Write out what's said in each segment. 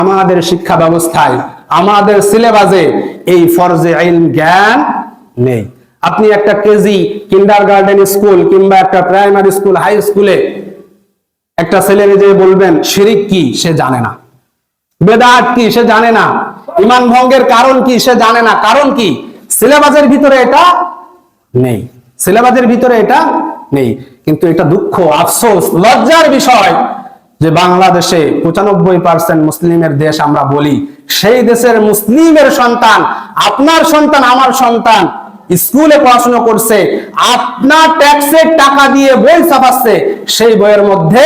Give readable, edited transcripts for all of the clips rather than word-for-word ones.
আমাদের শিক্ষা ব্যবস্থায়, আমাদের সিলেবাসে এই ফরজে ইলম জ্ঞান নেই। আপনি একটা কেজি কিন্ডারগার্টেন স্কুল কিংবা একটা প্রাইমারি স্কুল, হাই স্কুলে একটা ছেলেকে যে বলবেন শিরিক কি, সে জানে না। বেদাত কি, সে জানে না। ঈমান ভঙ্গের কারণ কি, সে জানে না। কারণ কি? সিলেবাসের ভিতরে এটা নেই। সিলেবাসের ভিতরে এটা নেই। কিন্তু এটা দুঃখ, আফসোস, লজ্জার বিষয় যে বাংলাদেশে 95% মুসলিমের দেশ আমরা বলি, সেই দেশের মুসলিমের সন্তান, আপনার সন্তান, আমার সন্তান স্কুলে পড়াশোনা করছে, আপনার ট্যাক্সের টাকা দিয়ে বই ছাপাচ্ছে, সেই বইয়ের মধ্যে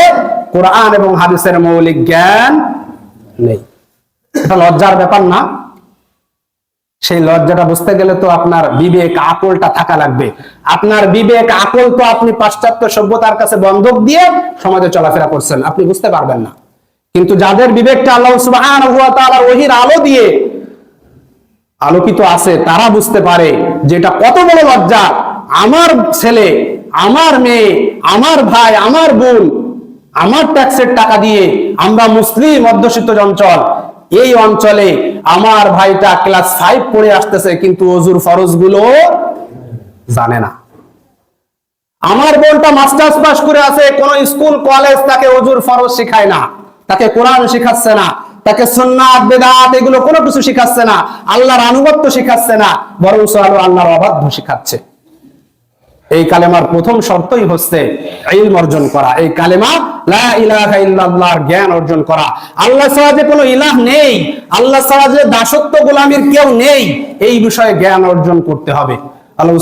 কোরআন এবং হাদিসের মৌলিক জ্ঞান নেই। এটা লজ্জার ব্যাপার না? সেই লজ্জাটা বুঝতে গেলে তো আপনার বিবেক আকলটা থাকা লাগবে। আপনার বিবেক আকল তো আপনি পাশ্চাত্য সভ্যতার কাছে বন্ধক দিয়ে সমাজে চলাফেরা করছেন, আপনি বুঝতে পারবেন না। কিন্তু যাদের বিবেকটা আল্লাহ সুবহানাহু ওয়া তাআলা ওহীর আলো দিয়ে আলোকিত আছে, তারা বুঝতে পারে যে এটা কত বড় লজ্জা। আমার ছেলে, আমার মেয়ে, আমার ভাই, আমার বোন, আমার ট্যাক্সের টাকা দিয়ে আমরা মুসলিম অধ্যুষিত অঞ্চল, এই অঞ্চলে আমার ভাইটা ক্লাস 5 পড়ে আসতেছে কিন্তু ওযুর ফরজ গুলো জানে না। আমার বোনটা মাস্টার্স পাস করে আছে, কোন স্কুল কলেজ তাকে ওযুর ফরজ শেখায় না, তাকে কোরআন শেখাচ্ছে না, তাকে সুন্নাত বেদাত এগুলো কোনো কিছু শেখাচ্ছে না, আল্লাহর আনুগত্য শেখাচ্ছে না, বরং আল্লাহর অবাধ্য শেখাচ্ছে। এই কালেমার প্রথম শর্তই হচ্ছে ইলম অর্জন করা। এই কালেমা লা ইলাহা ইল্লাল্লাহর জ্ঞান অর্জন করা। আল্লাহ ছাড়া যে কোনো ইলাহ নেই, আল্লাহ ছাড়া যে দাসত্ব গোলামীর কেউ নেই, এই বিষয়ে জ্ঞান অর্জন করতে হবে। আল্লাহ